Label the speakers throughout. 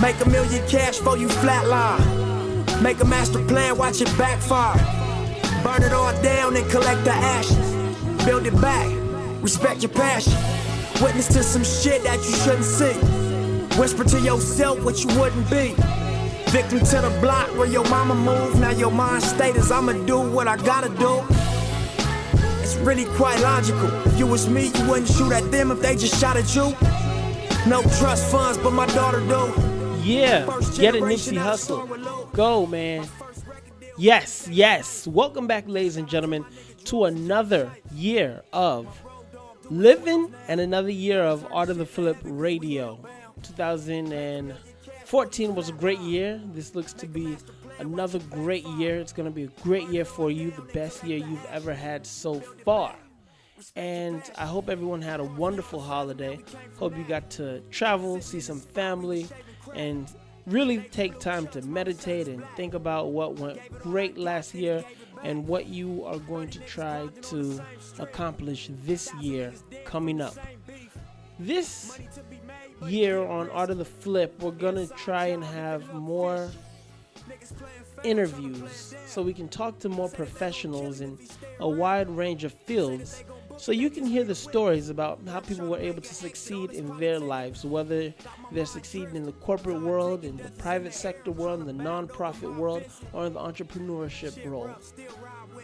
Speaker 1: Make $1 million cash for you flatline. Make a master plan, watch it backfire. Burn it all down and collect the ashes. Build it back, respect your passion. Witness to some shit that you shouldn't see. Whisper to yourself what you wouldn't be. Victim to the block where your mama moved. Now your mind state is I'ma do what I gotta do. It's really quite logical. If you was me, you wouldn't shoot at them if they just shot at you. No trust funds, but my daughter do.
Speaker 2: Yeah, get it, Nipsey Hussle. Go, man. Yes. Welcome back, ladies and gentlemen, to another year of living and another year of Art of the Flip Radio. 2014 was a great year. This looks to be another great year. It's going to be a great year for you, the best year you've ever had so far. And I hope everyone had a wonderful holiday. Hope you got to travel, see some family, and really take time to meditate and think about what went great last year and what you are going to try to accomplish this year coming up. This year on Art of the Flip, we're going to try and have more interviews so we can talk to more professionals in a wide range of fields, so you can hear the stories about how people were able to succeed in their lives, whether they're succeeding in the corporate world, in the private sector world, in the non-profit world, or in the entrepreneurship world.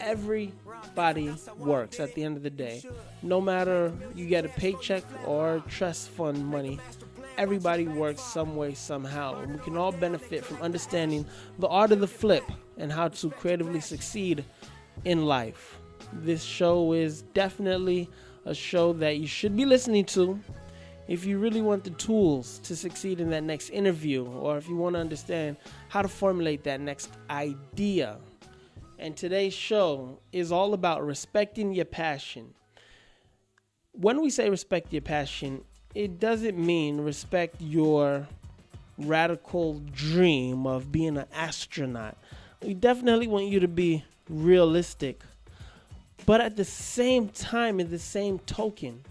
Speaker 2: Everybody works at the end of the day. No matter you get a paycheck or trust fund money, everybody works some way, somehow. And we can all benefit from understanding the art of the flip and how to creatively succeed in life. This show is definitely a show that you should be listening to if you really want the tools to succeed in that next interview, or if you want to understand how to formulate that next idea. And today's show is all about respecting your passion. When we say respect your passion, it doesn't mean respect your radical dream of being an astronaut. We definitely want you to be realistic. But at the same time, in the same token,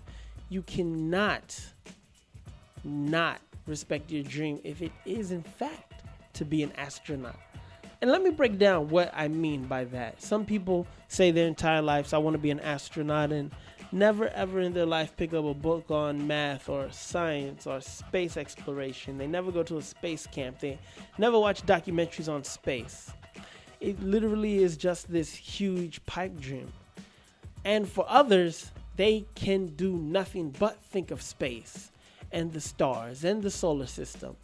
Speaker 2: you cannot not respect your dream if it is, in fact, to be an astronaut. And let me break down what I mean by that. Some people say their entire lives, I want to be an astronaut, and never ever in their life pick up a book on math or science or space exploration. They never go to a space camp. They never watch documentaries on space. It literally is just this huge pipe dream. And for others, they can do nothing but think of space and the stars and the solar system.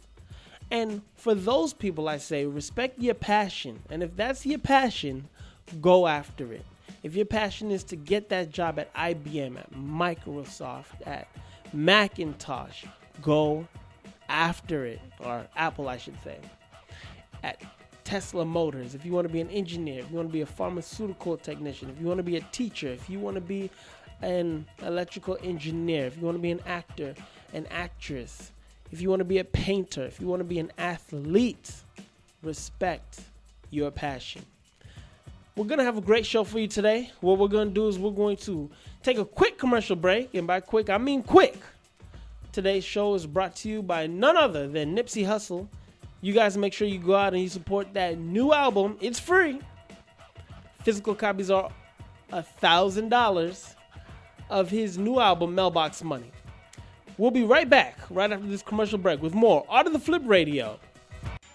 Speaker 2: And for those people, I say, respect your passion. And if that's your passion, go after it. If your passion is to get that job at IBM, at Microsoft, at Macintosh, go after it. Or Apple, I should say. At Tesla Motors, if you want to be an engineer, if you want to be a pharmaceutical technician, if you want to be a teacher, if you want to be an electrical engineer, if you want to be an actor, an actress, if you want to be a painter, if you want to be an athlete, respect your passion. We're going to have a great show for you today. What we're going to do is we're going to take a quick commercial break, and by quick, I mean quick. Today's show is brought to you by none other than Nipsey Hussle. You guys make sure you go out and you support that new album. It's free. Physical copies are $1,000 of his new album, Mailbox Money. We'll be right back right after this commercial break with more Art of the Flip Radio.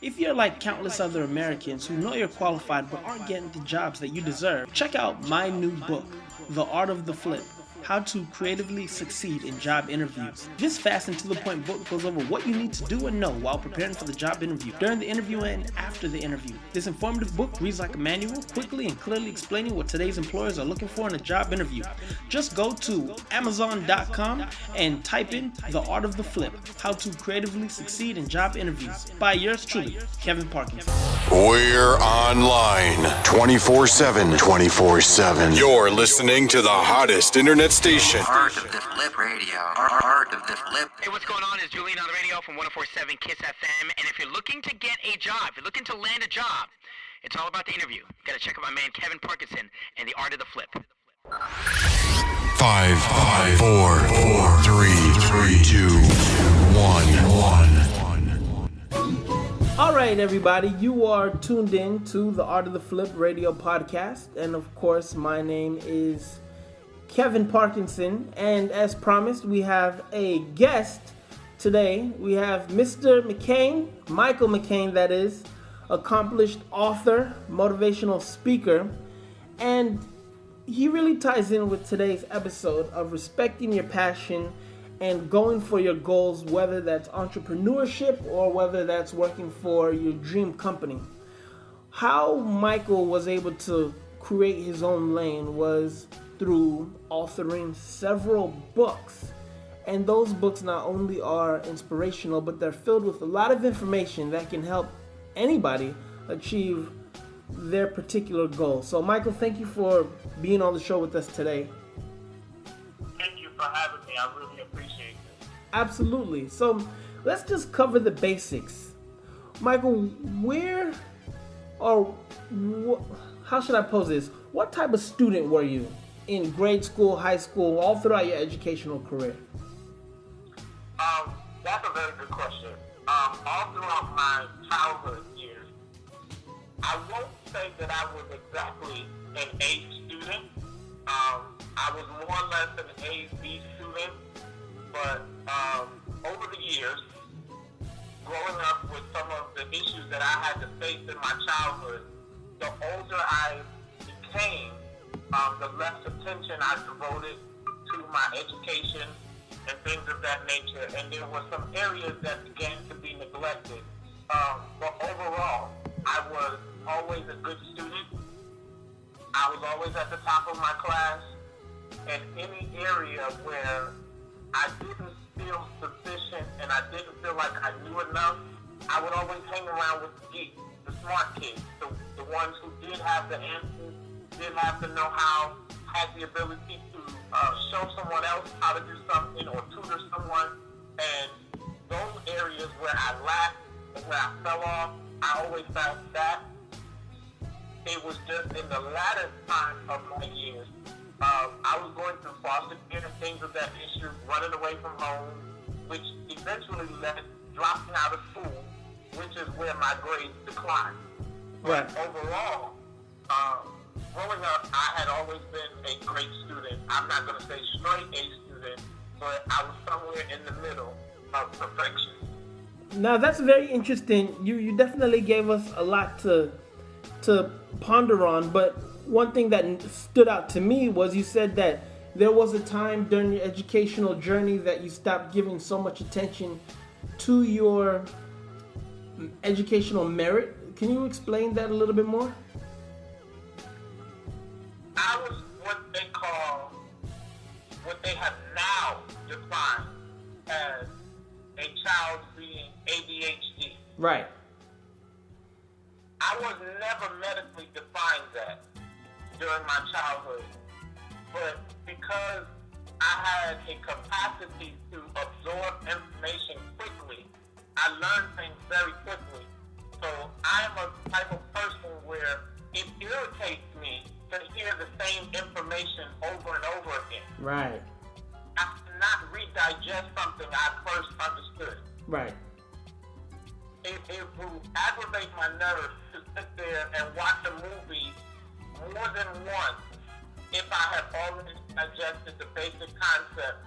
Speaker 2: If you're like countless other Americans who know you're qualified but aren't getting the jobs that you deserve, check out my new book, The Art of the Flip: How to Creatively Succeed in Job Interviews. This fast and to the point book goes over what you need to do and know while preparing for the job interview, during the interview, and after the interview. This informative book reads like a manual, quickly and clearly explaining what today's employers are looking for in a job interview. Just go to Amazon.com and type in The Art of the Flip: How to Creatively Succeed in Job Interviews by yours truly, Kevin Parkison.
Speaker 3: We're online 24/7. You're listening to the hottest internet station.
Speaker 4: Art of the Flip Radio. Art of the Flip.
Speaker 5: Hey, what's going on? It's Julian on the radio from 104.7 KISS FM. And if you're looking to get a job, if you're looking to land a job, it's all about the interview. You got to check out my man Kevin Parkison and the Art of the Flip.
Speaker 3: 5, 4, 3, 2, 1.
Speaker 2: right, everybody, you are tuned in to the Art of the Flip radio podcast, and of course, my name is Kevin Parkison, and as promised, we have a guest today. We have Mr. McCain, Michael McCain, that is, accomplished author, motivational speaker, and he really ties in with today's episode of respecting your passion and going for your goals, whether that's entrepreneurship or whether that's working for your dream company. How Michael was able to create his own lane was through authoring several books. And those books not only are inspirational, but they're filled with a lot of information that can help anybody achieve their particular goal. So Michael, thank you for being on the show with us today.
Speaker 6: Thank you for having me. I really appreciate it.
Speaker 2: Absolutely. So let's just cover the basics. Michael, how should I pose this? What type of student were you in grade school, high school, all throughout your educational career?
Speaker 6: That's a very good question. All throughout my childhood years, I won't say that I was exactly an A student. I was more or less an A-B student, but over the years, growing up with some of the issues that I had to face in my childhood, the older I became, the less attention I devoted to my education and things of that nature, and there were some areas that began to be neglected. But overall, I was always a good student. I was always at the top of my class, and any area where I didn't feel sufficient and I didn't feel like I knew enough, I would always hang around with the geeks, the smart kids, the ones who did have the answers, did have the know-how, had the ability to show someone else how to do something or tutor someone. And those areas where I lacked and where I fell off, I always found that it was just in the latter time of my years. I was going through foster care and things of that issue, running away from home, which eventually led dropping out of school, which is where my grades declined.
Speaker 2: Right.
Speaker 6: But overall, growing up, I had always been a great student. I'm not going to say straight A student, but I was somewhere in the middle of perfection.
Speaker 2: Now that's very interesting. You definitely gave us a lot to ponder on, but one thing that stood out to me was you said that there was a time during your educational journey that you stopped giving so much attention to your educational merit. Can you explain that a little bit more?
Speaker 6: I was what they have now defined as a child being ADHD.
Speaker 2: Right.
Speaker 6: I was never medically defined that during my childhood, but because I had a capacity to absorb information quickly, I learned things very quickly. So I am a type of person where it irritates me to hear the same information over and over again.
Speaker 2: Right.
Speaker 6: I cannot redigest something I first understood.
Speaker 2: Right.
Speaker 6: It will aggravate my nerves to sit there and watch a movie more than once if I have already digested the basic concept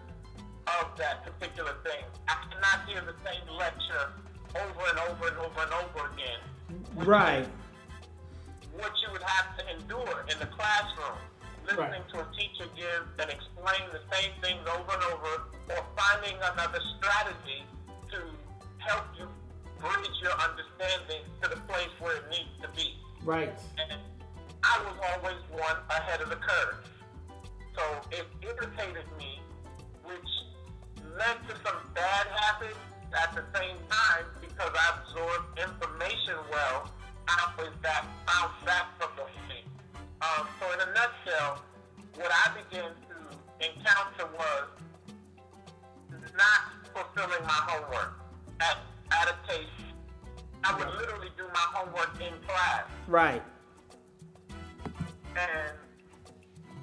Speaker 6: of that particular thing. I cannot hear the same lecture over and over and over and over again.
Speaker 2: Right.
Speaker 6: What you would have to endure in the classroom, listening
Speaker 2: Right.
Speaker 6: to a teacher give and explain the same things over and over, or finding another strategy to help you bridge your understanding to the place where it needs to be.
Speaker 2: Right.
Speaker 6: And I was always one ahead of the curve. So it irritated me, which led to some bad habits at the same time because I absorbed information well. I always bounced back from the thing. So in a nutshell, what I began to encounter was not fulfilling my homework at a pace. I would literally do my homework in class.
Speaker 2: Right.
Speaker 6: And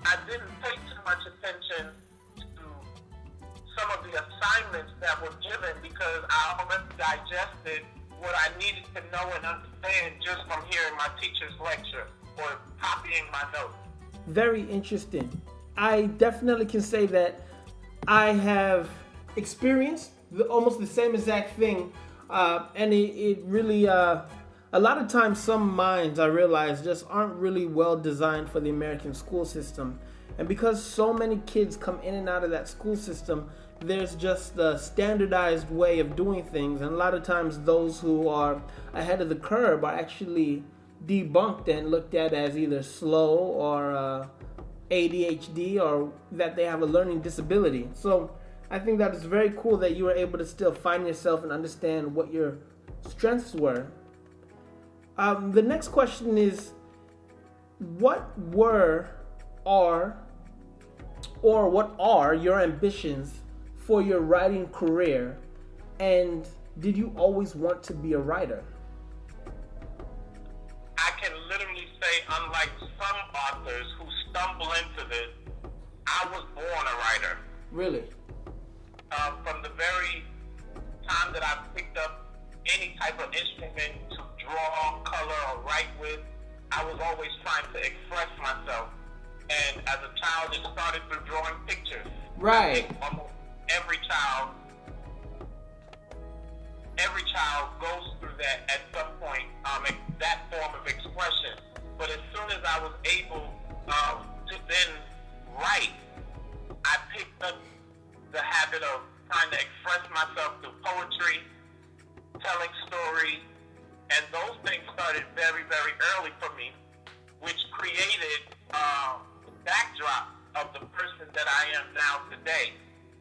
Speaker 6: I didn't pay too much attention to some of the assignments that were given because I already digested what I needed to know and understand just from hearing my teacher's lecture or copying my notes.
Speaker 2: Very interesting. I definitely can say that I have experienced almost the same exact thing, and it really, a lot of times some minds, I realize, just aren't really well designed for the American school system. And because so many kids come in and out of that school system, there's just a standardized way of doing things, and a lot of times those who are ahead of the curve are actually debunked and looked at as either slow or ADHD, or that they have a learning disability. So I think that it's very cool that you were able to still find yourself and understand what your strengths were. The next question is, what were or what are your ambitions for your writing career, and did you always want to be a writer?
Speaker 6: I can literally say, unlike some authors who stumble into this, I was born a writer.
Speaker 2: Really?
Speaker 6: From the very time that I picked up any type of instrument to draw, color, or write with, I was always trying to express myself. And as a child, it started through drawing pictures.
Speaker 2: Right.
Speaker 6: I think almost every child goes through that at some point, that form of expression. But as soon as I was able to then write, I picked up the habit of trying to express myself through poetry, telling stories, and those things started very, very early for me, which created the backdrop of the person that I am now today.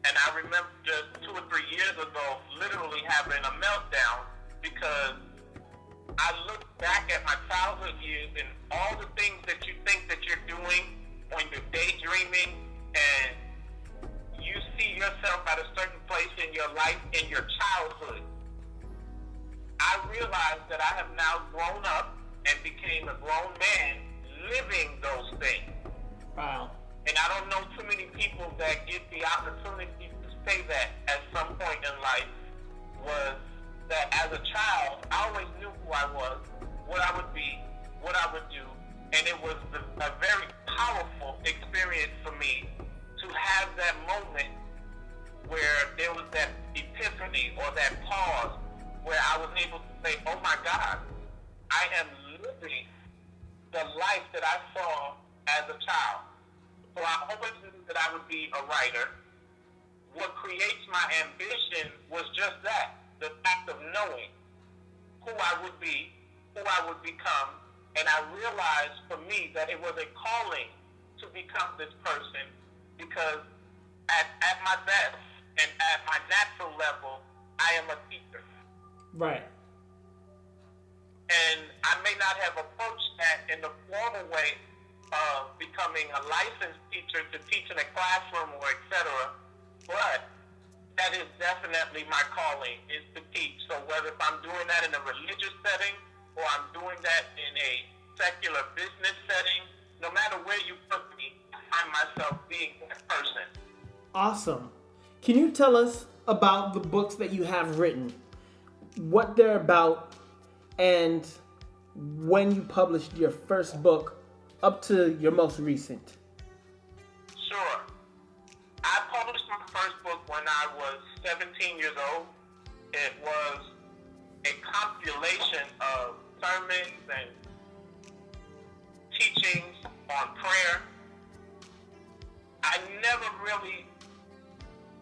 Speaker 6: And I remember just 2 or 3 years ago literally having a meltdown because I look back at my childhood years and all the things that you think that you're doing when you're daydreaming and you see yourself at a certain place in your life in your childhood. I realized that I have now grown up and became a grown man living those things.
Speaker 2: Wow.
Speaker 6: And I don't know too many people that get the opportunity to say that at some point in life, was that as a child, I always knew who I was, what I would be, what I would do, and it was a very powerful experience for me to have that moment where there was that epiphany or that pause where I was able to say, oh my God, I am living the life that I saw as a child. So I always knew that I would be a writer. What creates my ambition was just that, the fact of knowing who I would be, who I would become, and I realized for me that it was a calling to become this person because at my best and at my natural level, I am a teacher.
Speaker 2: Right.
Speaker 6: And I may not have approached that in the formal way of becoming a licensed teacher to teach in a classroom or etc., but that is definitely my calling, is to teach. So whether if I'm doing that in a religious setting or I'm doing that in a secular business setting, no matter where you put me, I find myself being that person.
Speaker 2: Awesome. Can you tell us about the books that you have written, what they're about, and when you published your first book up to your most recent?
Speaker 6: Sure. I published my first book when I was 17 years old. It was a compilation of sermons and teachings on prayer. I never really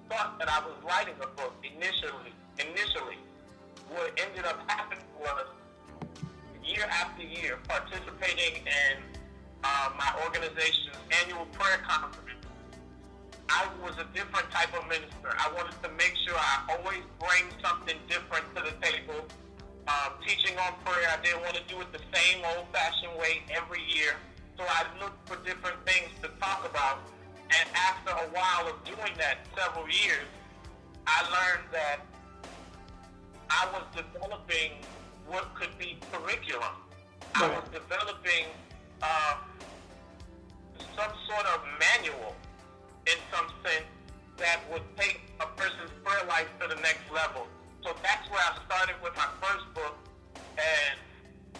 Speaker 6: thought that I was writing a book initially. What ended up happening was year after year participating in my organization's annual prayer conference. I was a different type of minister. I wanted to make sure I always bring something different to the table. Teaching on prayer, I didn't want to do it the same old-fashioned way every year. So I looked for different things to talk about. And after a while of doing that, several years, I learned that I was developing what could be curriculum. I was developing some sort of manual in some sense that would take a person's prayer life to the next level. So that's where I started with my first book. And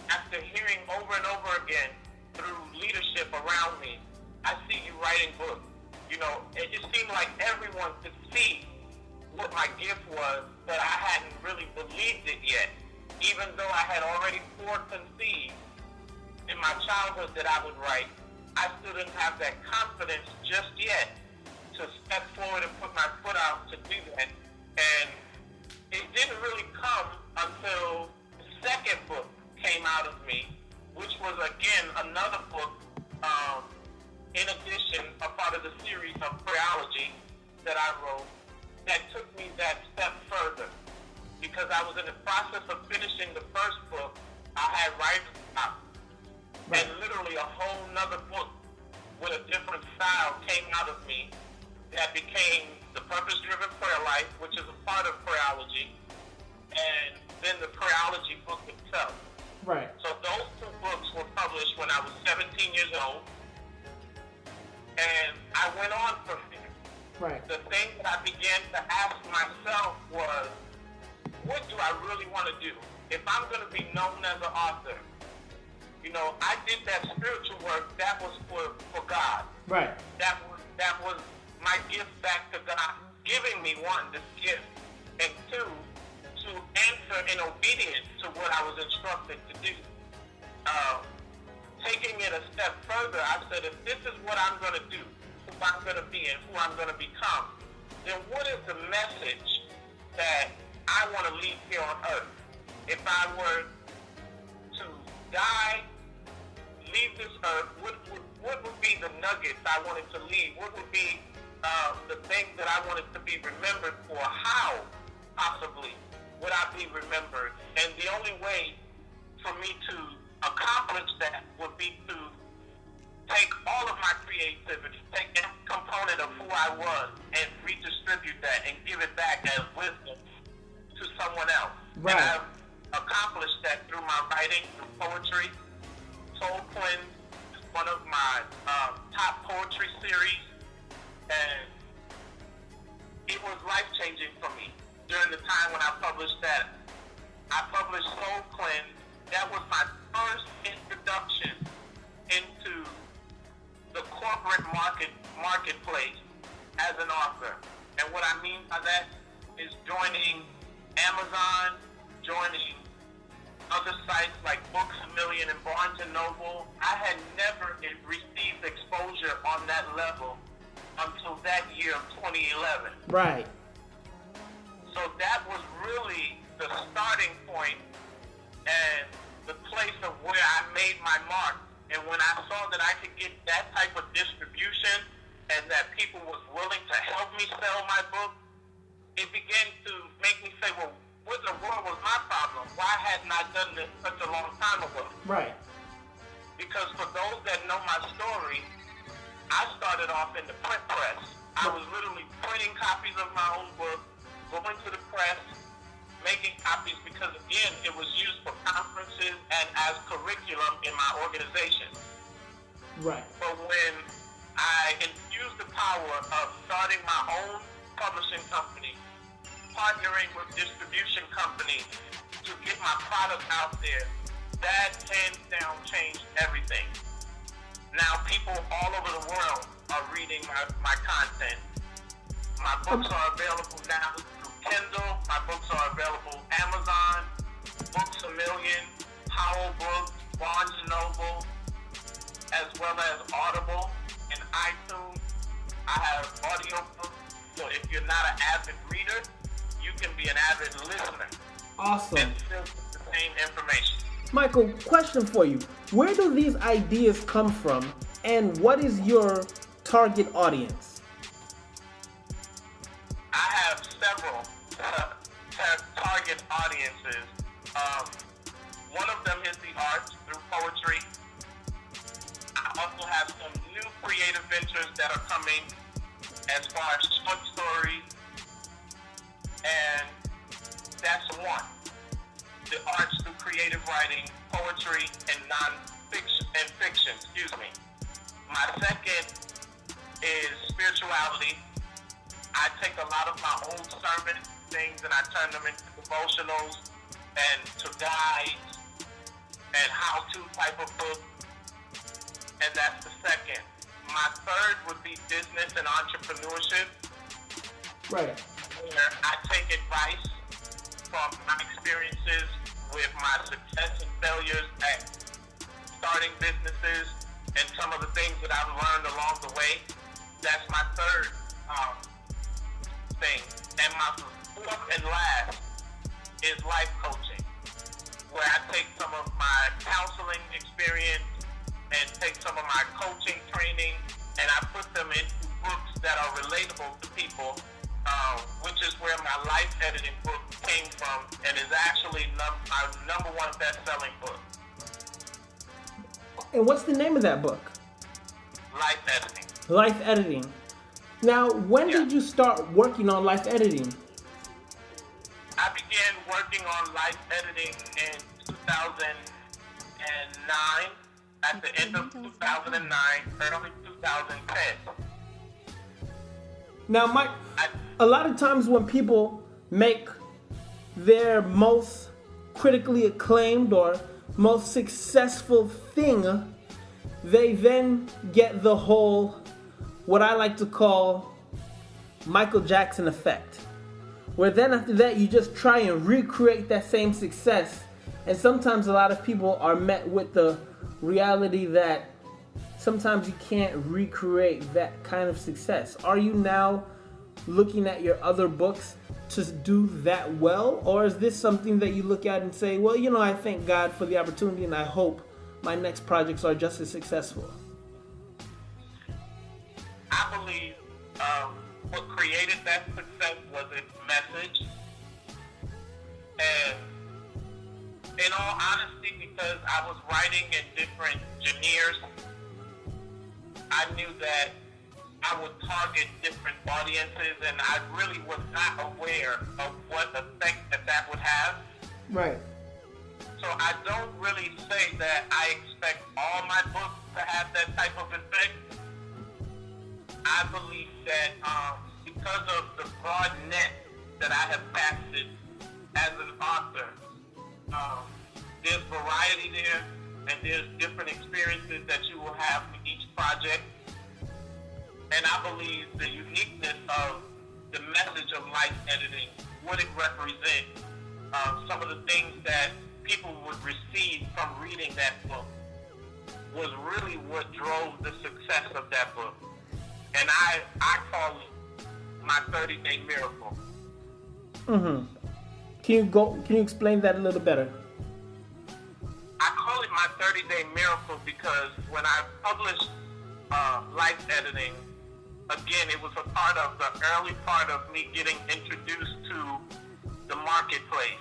Speaker 6: after hearing over and over again through leadership around me, I see you writing books. You know, it just seemed like everyone could see what my gift was, but I hadn't really believed it yet. Even though I had already foreconceived in my childhood that I would write, I still didn't have that confidence just yet to step forward and put my foot out to do that. And it didn't really come until the second book came out of me, which was, again, another book, in addition, a part of the series of Prayology that I wrote, that took me that step further. Because I was in the process of finishing the first book, I had Raido out. And literally a whole nother book with a different style came out of me that became the Purpose-Driven Prayer Life, which is a part of Prayology, and then the Prayology book itself.
Speaker 2: Right.
Speaker 6: So those two books were published when I was 17 years old, and I went on from there.
Speaker 2: Right.
Speaker 6: The thing that I began to ask myself was, what do I really want to do? If I'm going to be known as an author, you know, I did that spiritual work, that was for God.
Speaker 2: Right.
Speaker 6: That was my gift back to God, giving me, one, this gift, and two, to answer in obedience to what I was instructed to do. Taking it a step further, I said, if this is what I'm going to do, who I'm going to be and who I'm going to become, then what is the message that I want to leave here on earth? If I were to die, leave this earth, what would be the nuggets I wanted to leave? What would be the things that I wanted to be remembered for? How, possibly, would I be remembered? And the only way for me to accomplish that would be to take all of my creativity, take every component of who I was, and redistribute that and give it back as wisdom to someone else.
Speaker 2: Right.
Speaker 6: And I've accomplished that through my writing, through poetry. Soul Cleanse is one of my top poetry series, and it was life-changing for me during the time when I published that. I published Soul Cleanse. That was my first introduction into the corporate marketplace as an author. And what I mean by that is joining Amazon, joining other sites like Books A Million and Barnes & Noble. I had never received exposure on that level until that year of 2011.
Speaker 2: Right.
Speaker 6: So that was really the starting point and the place of where I made my mark. And when I saw that I could get that type of distribution and that people was willing to help me sell my book, it began to make me say, well, what in the world was my problem? Why hadn't I done this such a long time ago?
Speaker 2: Right.
Speaker 6: Because for those that know my story, I started off in the print press. I was literally printing copies of my own book, going to the press, making copies because, again, it was used for conferences and as curriculum in my organization.
Speaker 2: Right.
Speaker 6: But when I infused the power of starting my own publishing company, partnering with distribution companies to get my product out there, that hands down changed everything. Now people all over the world are reading my content. My books are available now through Kindle. My books are available Amazon, Books A Million, Powell Books, Barnes & Noble, as well as Audible and iTunes. I have audiobooks, so if you're not an avid reader, you can be an avid listener.
Speaker 2: Awesome.
Speaker 6: And still get the same information.
Speaker 2: Michael, question for you. Where do these ideas come from, and what is your target audience?
Speaker 6: I have several target audiences. One of them is the arts through poetry. I also have some new creative ventures that are coming as far as short stories, and that's one. The arts through creative writing, poetry, and fiction. My second is spirituality. I take a lot of my old sermons things and I turn them into devotionals and to guides and how-to type of books. And that's the second. My third would be business and entrepreneurship.
Speaker 2: Right.
Speaker 6: Where I take advice from my experiences with my success and failures at starting businesses and some of the things that I've learned along the way. That's my third thing. And my fourth and last is life coaching, where I take some of my counseling experience and take some of my coaching training and I put them into books that are relatable to people, which is where my life editing book came from and is actually my number one best-selling book.
Speaker 2: And what's the name of that book?
Speaker 6: Life editing.
Speaker 2: Life editing. Now, when did you start working on life editing?
Speaker 6: I began working on life editing in 2009, at the end of 2009, early 2010.
Speaker 2: Now, Mike, a lot of times when people make their most critically acclaimed or most successful thing, they then get the whole, what I like to call, Michael Jackson effect. Where then after that, you just try and recreate that same success. And sometimes a lot of people are met with the reality that sometimes you can't recreate that kind of success. Are you now looking at your other books to do that well? Or is this something that you look at and say, well, you know, I thank God for the opportunity and I hope my next projects are just as successful?
Speaker 6: I believe what created that success was its message. And in all honesty, because I was writing in different genres, I knew that I would target different audiences, and I really was not aware of what effect that would have.
Speaker 2: Right.
Speaker 6: So I don't really say that I expect all my books to have that type of effect. I believe that because of the broad net that I have casted as an author, there's variety there, and there's different experiences that you will have with each project. And I believe the uniqueness of the message of life editing, what it represents, some of the things that people would receive from reading that book was really what drove the success of that book. And I call it my 30-day miracle.
Speaker 2: Mm-hmm. Can you explain that a little better?
Speaker 6: I call it my 30-day miracle because when I published life editing, again, it was a part of the early part of me getting introduced to the marketplace.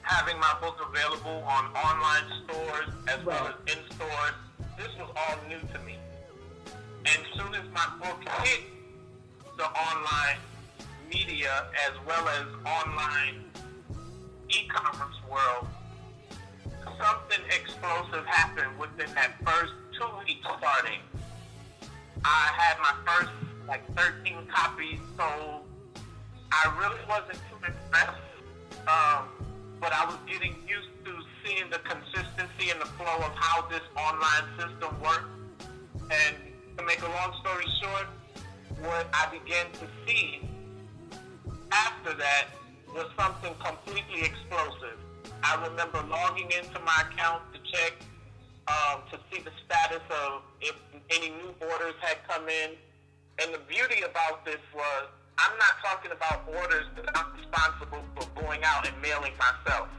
Speaker 6: Having my book available on online stores as well as in stores, this was all new to me. And as soon as my book hit the online media as well as online e-commerce world, something explosive happened within that first 2 weeks starting. I had my first 13 copies sold. I really wasn't too impressed, but I was getting used to seeing the consistency and the flow of how this online system worked. And to make a long story short, what I began to see after that was something completely explosive. I remember logging into my account to check to see the status of if any new orders had come in. And the beauty about this was I'm not talking about orders that I'm responsible for going out and mailing myself.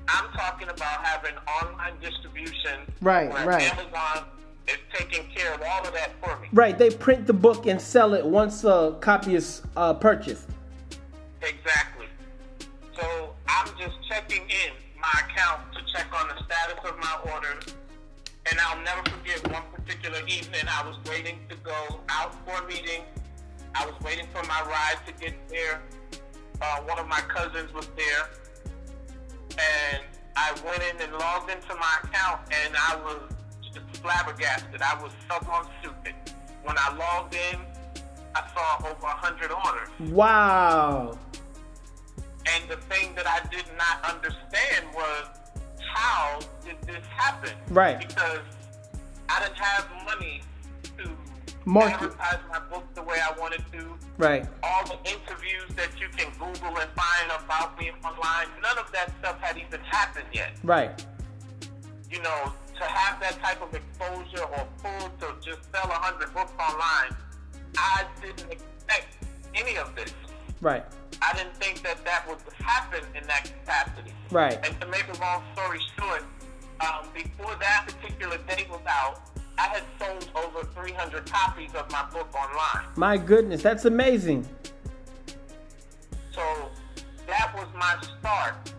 Speaker 6: I'm talking about having online distribution where Amazon is taking care of all of that for me.
Speaker 2: Right, they print the book and sell it once a copy is purchased.
Speaker 6: Exactly. So I'm just checking in my account to check on the status of my order. And I'll never forget one particular evening, I was waiting to go out for a meeting. I was waiting for my ride to get there. One of my cousins was there. And I went in and logged into my account, and I was just flabbergasted. I was so stupid. When I logged in, I saw over 100 orders.
Speaker 2: Wow.
Speaker 6: And the thing that I did not understand was, how did this happen?
Speaker 2: Right.
Speaker 6: Because I didn't have money to
Speaker 2: Market.
Speaker 6: advertise my book the way I wanted to.
Speaker 2: Right.
Speaker 6: All the interviews that you can Google and find about me online, none of that stuff had even happened yet.
Speaker 2: Right.
Speaker 6: You know, to have that type of exposure or pull to just sell 100 books online, I didn't expect any of this.
Speaker 2: Right.
Speaker 6: I didn't think that that would happen in that capacity.
Speaker 2: Right.
Speaker 6: And to make a long story short, before that particular day was out, I had sold over 300 copies of my book online.
Speaker 2: My goodness, that's amazing.
Speaker 6: So that was my start.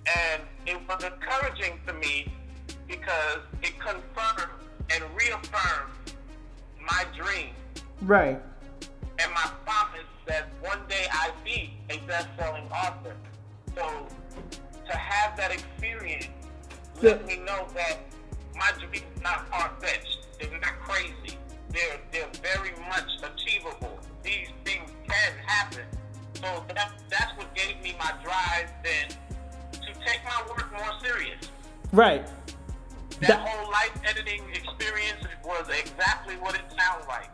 Speaker 6: And it was encouraging to me because it confirmed and reaffirmed my dream
Speaker 2: Right.
Speaker 6: and my promise that one day I'd be a best-selling author. So to have that experience let me know that my dream is not far-fetched. It's not crazy. They're very much achievable. These things can happen. So that's what gave me my drive then to take my work more serious.
Speaker 2: Right.
Speaker 6: That whole life editing experience was exactly what it sounded like.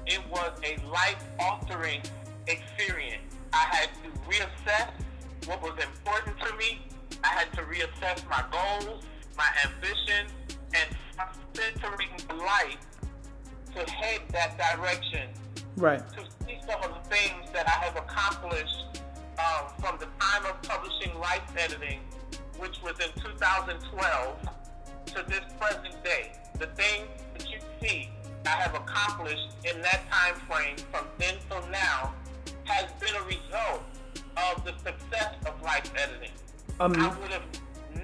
Speaker 6: It was a life-altering experience. I had to reassess what was important to me. I had to reassess my goals, my ambitions, and centering life to head that direction.
Speaker 2: Right.
Speaker 6: To see some of the things that I have accomplished from the time of publishing Life Editing, which was in 2012, to this present day. The things that you see I have accomplished in that time frame from then till now has been a result of the success of Life Editing. I would have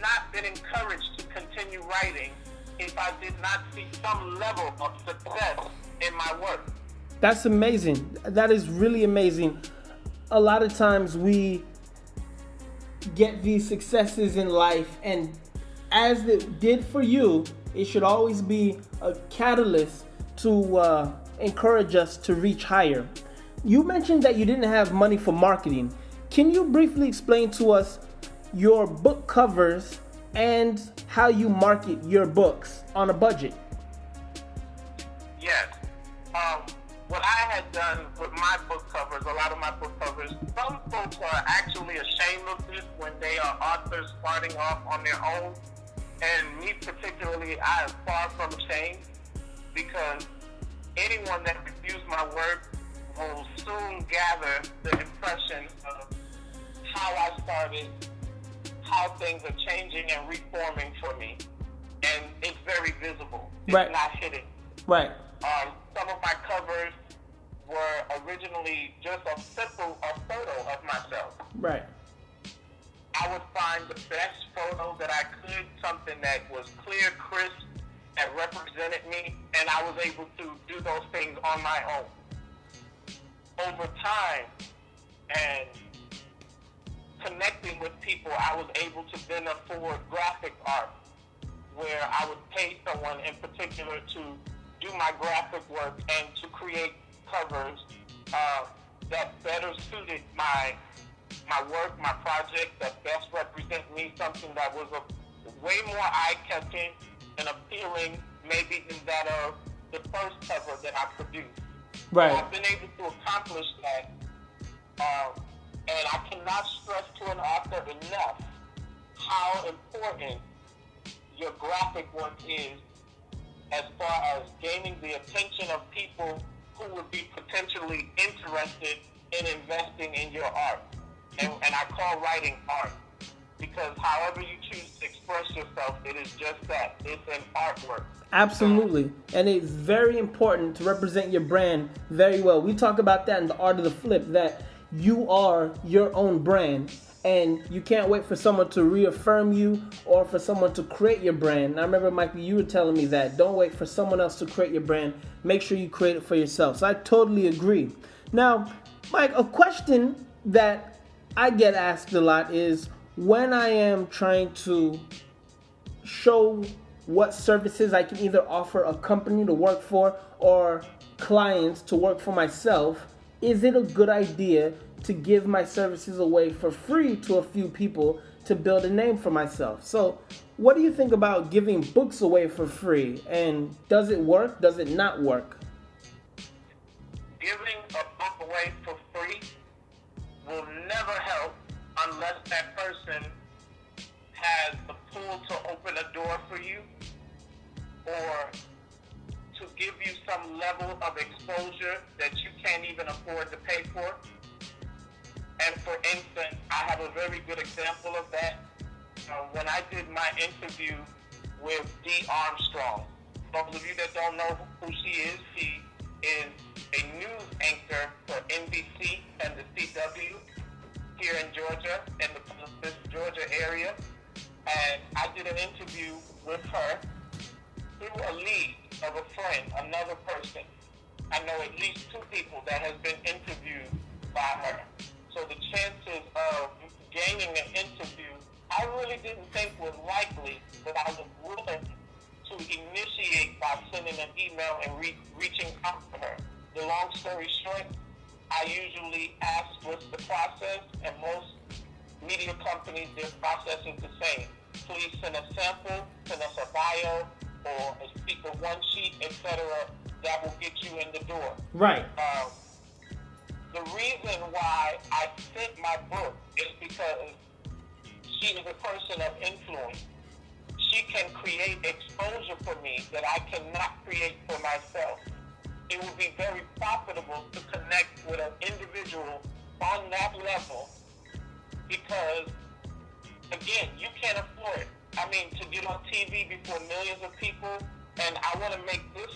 Speaker 6: not been encouraged to continue writing if I did not see some level of success in my work.
Speaker 2: That's amazing. That is really amazing. A lot of times we get these successes in life, and as it did for you, it should always be a catalyst to encourage us to reach higher. You mentioned that you didn't have money for marketing. Can you briefly explain to us your book covers and how you market your books on a budget?
Speaker 6: Yes. What I had done with my book covers, a lot of my book covers, some folks are actually ashamed of this when they are authors starting off on their own. And me particularly, I am far from ashamed, because anyone that reviews my work will soon gather the impression of how I started, how things are changing and reforming for me. And it's very visible. It's
Speaker 2: Right.
Speaker 6: not hidden.
Speaker 2: Right.
Speaker 6: Some of my covers were originally just a photo of myself.
Speaker 2: Right.
Speaker 6: I would find the best photo that I could, something that was clear, crisp, that represented me, and I was able to do those things on my own. Over time, and connecting with people, I was able to then afford graphic art, where I would pay someone in particular to do my graphic work and to create covers that better suited my work, my project, that best represent me, something that was a way more eye-catching and appealing maybe than that of the first cover that I produced.
Speaker 2: Right.
Speaker 6: So I've been able to accomplish that, and I cannot stress to an author enough how important your graphic work is as far as gaining the attention of people who would be potentially interested in investing in your art. And I call writing art, because however you choose to express yourself, it is just that. It's an artwork.
Speaker 2: Absolutely. And it's very important to represent your brand very well. We talk about that in the Art of the Flip, that you are your own brand, and you can't wait for someone to reaffirm you or for someone to create your brand. And I remember, Michael, you were telling me that. Don't wait for someone else to create your brand. Make sure you create it for yourself. So I totally agree. Now, Mike, a question that I get asked a lot is, when I am trying to show what services I can either offer a company to work for or clients to work for myself, is it a good idea to give my services away for free to a few people to build a name for myself? So what do you think about giving books away for free? And does it work? Does it not work?
Speaker 6: Giving a book away for free will never help unless that person has the pull to open a door for you or to give you some level of exposure that you can't even afford to pay for. And for instance, I have a very good example of that. When I did my interview with Dee Armstrong, those of you that don't know who she is a news anchor for NBC and the CW here in Georgia, in the Georgia area. And I did an interview with her through a lead of a friend, another person. I know at least two people that has been interviewed by her. So the chances of gaining an interview, I really didn't think was likely, but I was willing to initiate by sending an email and reaching out to her. The long story short, I usually ask what's the process, and most media companies, their process is the same. Please send a sample, send us a bio, or a speaker one sheet, etc. That will get you in the door.
Speaker 2: Right.
Speaker 6: The reason why I sent my book is because she is a person of influence. She can create exposure for me that I cannot create for myself. It would be very profitable to connect with an individual on that level because, again, you can't afford it. I mean, to get on TV before millions of people, and I want to make this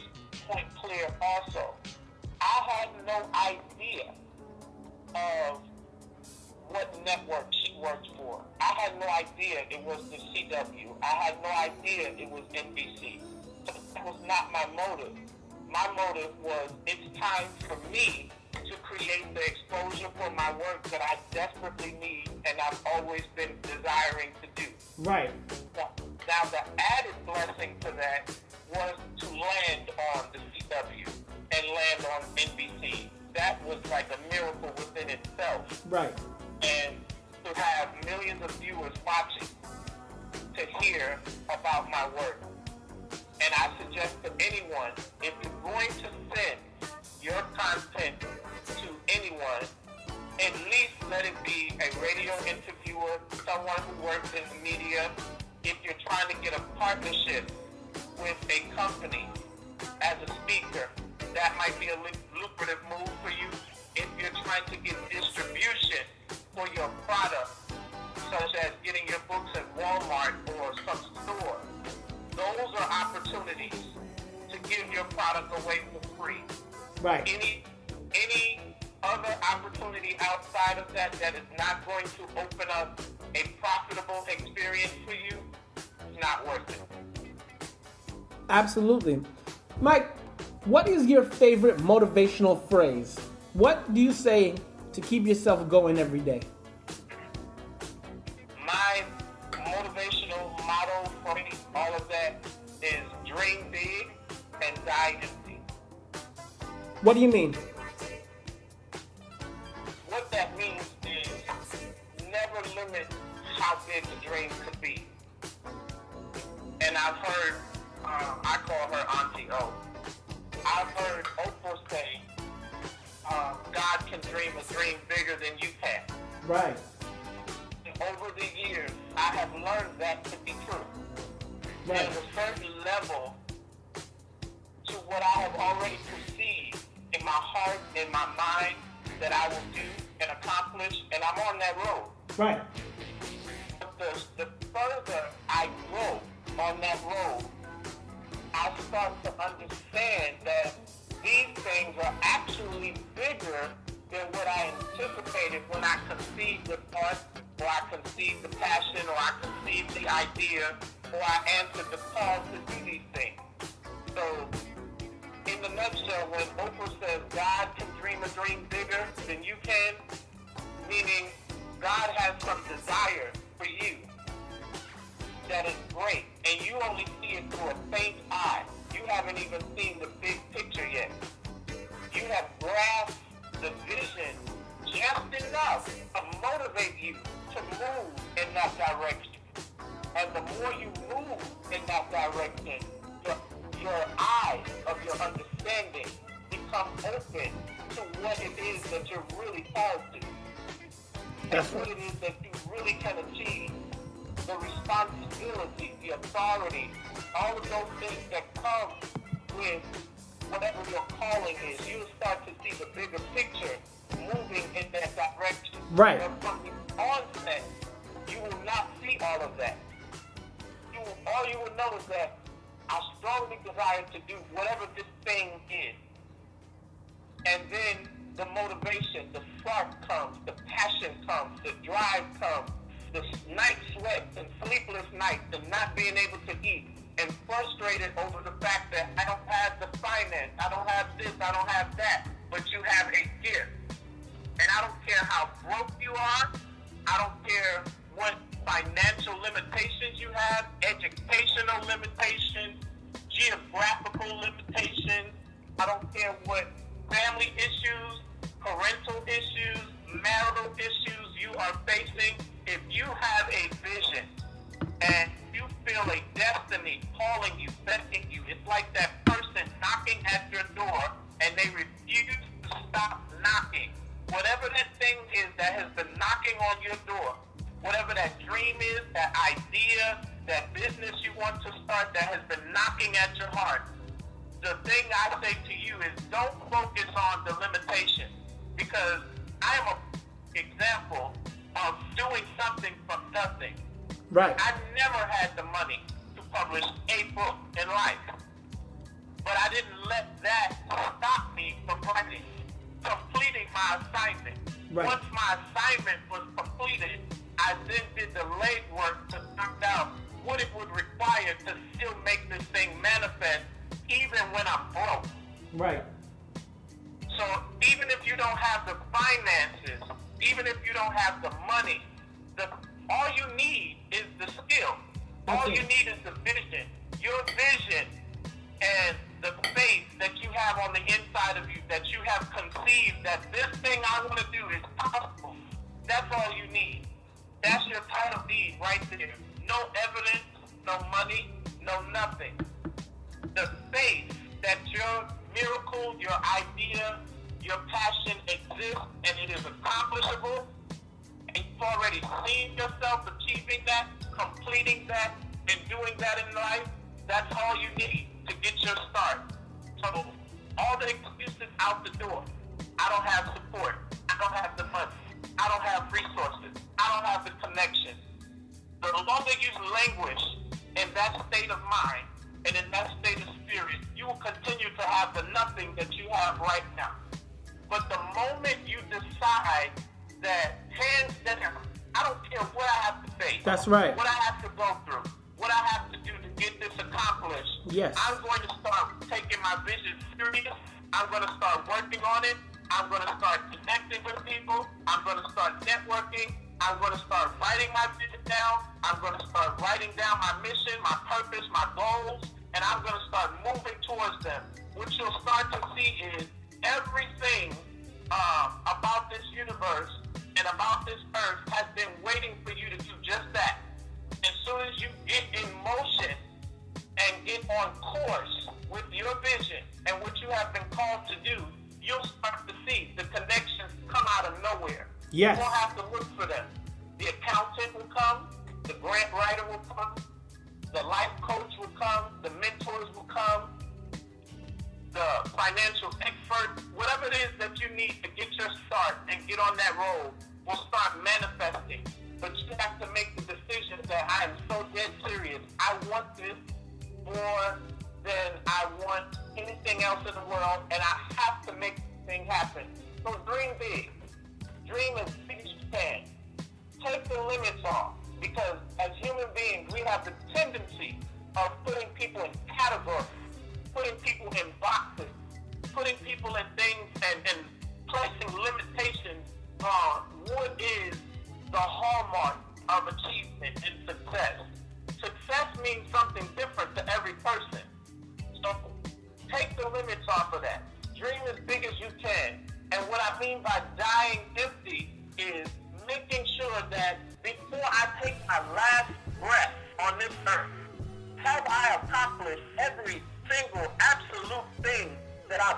Speaker 6: point clear also. I had no idea of what network she worked for. I had no idea it was the CW. I had no idea it was NBC. So that was not my motive. My motive was it's time for me to create the exposure for my work that I desperately need and I've always been desiring to do.
Speaker 2: Right.
Speaker 6: Now the added blessing to that was to land on the CW and land on NBC. That was like a miracle within itself.
Speaker 2: Right.
Speaker 6: And to have millions of viewers watching to hear about my work. And I suggest to anyone, if you're going to send your content to anyone, at least let it be a radio interviewer, someone who works in the media. If you're trying to get a partnership with a company as a speaker, that might be a lucrative move for you. If you're trying to get distribution for your product, such as getting your books at Walmart or some store, those are opportunities to give your product away for free.
Speaker 2: Right.
Speaker 6: Any other opportunity outside of that that is not going to open up a profitable experience for you is not worth it.
Speaker 2: Absolutely. Mike, what is your favorite motivational phrase? What do you say to keep yourself going every day?
Speaker 6: My motivational motto for all of that is dream big and die empty.
Speaker 2: What do you mean?
Speaker 6: What that means is never limit how big the dream could be. And I've heard, I call her Auntie O. I've heard Oprah say, God can dream a dream bigger than you can.
Speaker 2: Right.
Speaker 6: And over the years, I have learned that to be true.
Speaker 2: Right.
Speaker 6: There's a certain level to what I have already perceived in my heart, in my mind, that I will do and accomplish, and I'm on that road.
Speaker 2: Right.
Speaker 6: But the further I grow on that road, I start to understand that these things are actually bigger than what I anticipated when I conceived the thought, or I conceived the passion, or I conceived the idea, or I answered the call to do these things. So, in the nutshell, when Oprah says God can dream a dream bigger than you can, meaning God has some desire for you that is great, and you only see it through a faint eye. You haven't even seen the big picture yet. You have grasped the vision just enough to motivate you to move in that direction. And the more you move in that direction, your eyes of your understanding become open to what it is that you're really called to. And what it is that you really can achieve. The responsibility, the authority, all of those things that come with whatever your calling is. You'll start to see the bigger picture moving in that direction.
Speaker 2: Right.
Speaker 6: And from the onset, you will not see all of that. All you will know is that I strongly desire to do whatever this thing is. And then the motivation, the spark comes, the passion comes, the drive comes, the night sweats and sleepless nights and not being able to eat and frustrated over the fact that I don't have the finance, I don't have this, I don't have that, but you have a gift. And I don't care how broke you are, I don't care what financial limitations you have, educational limitations, geographical limitations, I don't care what family issues, parental issues, marital issues you are facing. If you have a vision and you feel a destiny calling you, beckoning you, it's like that person knocking at your door and they refuse to stop knocking. Whatever that thing is that has been knocking on your door, whatever that dream is, that idea, that business you want to start that has been knocking at your heart, the thing I say to you is don't focus on the limitations, because I am an example of doing something from nothing.
Speaker 2: Right.
Speaker 6: I never had the money to publish a book in life, but I didn't let that stop me from completing my assignment.
Speaker 2: Right.
Speaker 6: Once my assignment was completed, I then did the legwork to find out what it would require to still make this thing manifest, even when I'm broke.
Speaker 2: Right.
Speaker 6: So even if you don't have the finances, even if you don't have the money, all you need is the skill. All you need is the vision. Your vision and the faith that you have on the inside of you, that you have conceived that this thing I want to do is possible. That's all you need. That's your title deed right there. No evidence, no money, no nothing. The faith that your miracle, your idea, your passion exists and it is accomplishable, and you've already seen yourself achieving that, completing that, and doing that in life, that's all you need to get your start. So all the excuses out the door. I don't have support. I don't have the money. I don't have resources. I don't have the connection. The longer you languish in that state of mind and in that state of spirit, you will continue to have the nothing that you have right now. But the moment you decide that hands down, I don't care what I have to face.
Speaker 2: That's right.
Speaker 6: What I have to go through. What I have to do to get this accomplished.
Speaker 2: Yes.
Speaker 6: I'm going to start taking my vision serious. I'm going to start working on it. I'm going to start connecting with people. I'm going to start networking. I'm going to start writing my vision down. I'm going to start writing down my mission, my purpose, my goals, and I'm going to start moving towards them. What you'll start to see is everything about this universe and about this earth has been waiting for you to do just that. As soon as you get in motion and get on course with your vision and what you have been called to do, you'll start to see the connections come out of nowhere.
Speaker 2: Yes.
Speaker 6: You won't have to look for them. The accountant will come, the grant writer will come, the life coach will come, the mentors will come, the financial expert, whatever it is that you need to get your start and get on that road will start manifesting. But you have to make the decision that I am so dead serious. I want this more than I want anything else in the world, and I have to make this thing happen. So dream big. Dream as big as you can. Take the limits off, because as human beings, we have the tendency of putting people in categories, putting people in boxes, putting people in things and placing limitations on what is the hallmark of achievement and success. Success means something different to every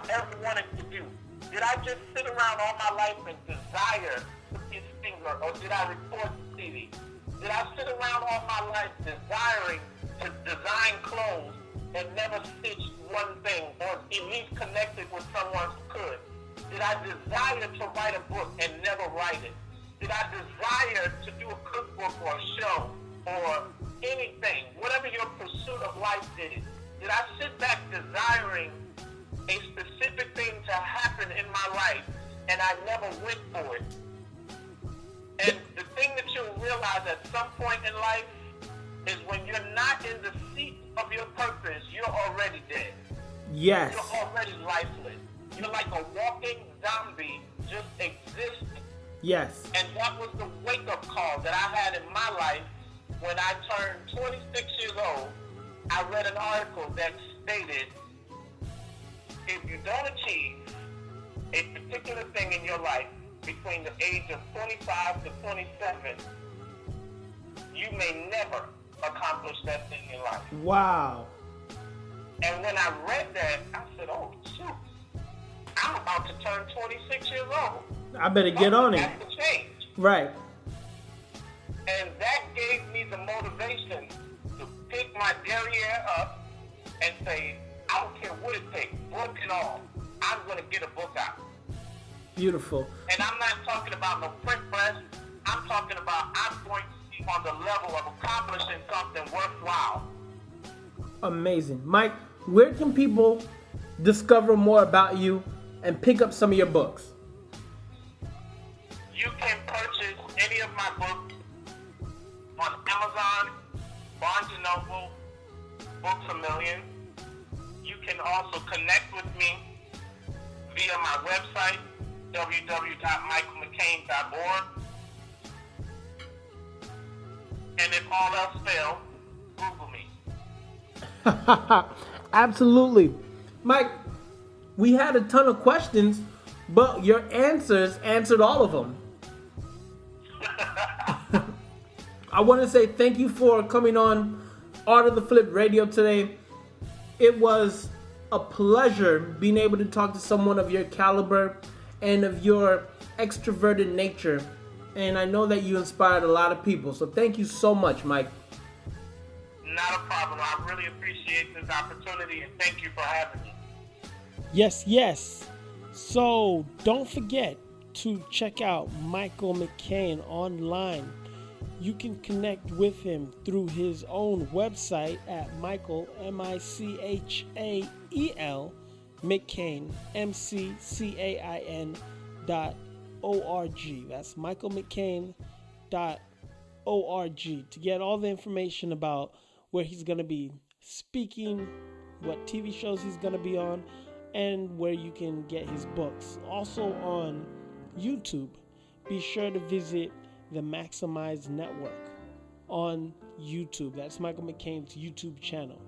Speaker 6: I've ever wanted to do? Did I just sit around all my life and desire to be a singer, or did I record CD? Did I sit around all my life desiring to design clothes and never stitch one thing, or at least connect it with someone who could? Did I desire to write a book and never write it? Did I desire to do a cookbook or a show or anything, whatever your pursuit of life is? Did I sit back desiring a specific thing to happen in my life and I never went for it? And the thing that you'll realize at some point in life is when you're not in the seat of your purpose, you're already dead.
Speaker 2: Yes.
Speaker 6: You're already lifeless. You're like a walking zombie just existing.
Speaker 2: Yes.
Speaker 6: And that was the wake-up call that I had in my life when I turned 26 years old. I read an article that stated, if you don't achieve a particular thing in your life between the age of 25 to 27, you may never accomplish that thing in life.
Speaker 2: Wow.
Speaker 6: And when I read that, I said, oh, shoot, I'm about to turn 26 years old.
Speaker 2: I better get on it.
Speaker 6: That's the change.
Speaker 2: Right.
Speaker 6: And that gave me the motivation to pick my derriere up and say, I don't care what it takes, book and all, I'm going to get a book out.
Speaker 2: Beautiful.
Speaker 6: And I'm not talking about no print press. I'm talking about I'm going to be on the level of accomplishing something worthwhile.
Speaker 2: Amazing. Mike, where can people discover more about you and pick up some of your books?
Speaker 6: You can purchase any of my books on Amazon, Barnes & Noble, Books A Million. You can also connect with me via my website, www.michaelmccain.org. And if all else fails, Google me.
Speaker 2: Absolutely. Mike, we had a ton of questions, but your answers answered all of them. I want to say thank you for coming on Art of the Flip Radio today. It was a pleasure being able to talk to someone of your caliber and of your extroverted nature. And I know that you inspired a lot of people. So thank you so much, Mike.
Speaker 6: Not a problem. I really appreciate this opportunity, and thank you for having me.
Speaker 2: Yes. So don't forget to check out Michael McCain online. You can connect with him through his own website at Michael, MICHAEL, McCain, MCCAIN.org. That's michaelmccain.org to get all the information about where he's going to be speaking, what TV shows he's going to be on, and where you can get his books. Also on YouTube, be sure to visit the Maximize Network on YouTube. That's Michael McCain's YouTube channel.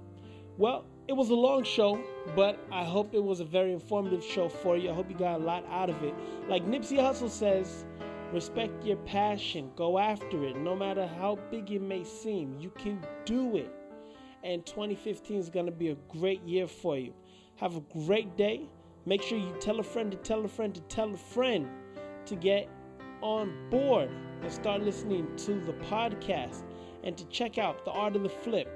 Speaker 2: Well, it was a long show, but I hope it was a very informative show for you. I hope you got a lot out of it. Like Nipsey Hussle says, respect your passion. Go after it. No matter how big it may seem, you can do it. And 2015 is going to be a great year for you. Have a great day. Make sure you tell a friend to tell a friend to tell a friend to get on board and start listening to the podcast and to check out The Art of the Flip.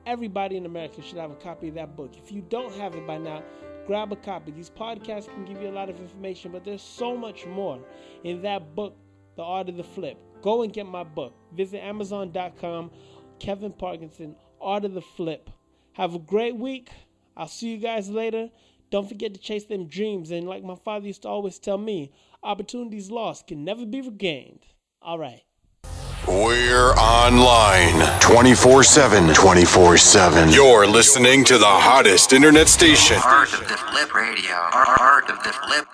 Speaker 2: Everybody in America should have a copy of that book. If you don't have it by now, grab a copy. These podcasts can give you a lot of information, but there's so much more in that book, The Art of the Flip. Go and get my book. Visit Amazon.com, Kevin Parkison, Art of the Flip. Have a great week. I'll see you guys later. Don't forget to chase them dreams. And like my father used to always tell me, opportunities lost can never be regained. All right.
Speaker 3: We're online 24/7. 24/7. You're listening to the hottest internet station.
Speaker 4: Art of the Flip Radio. Art of the Flip.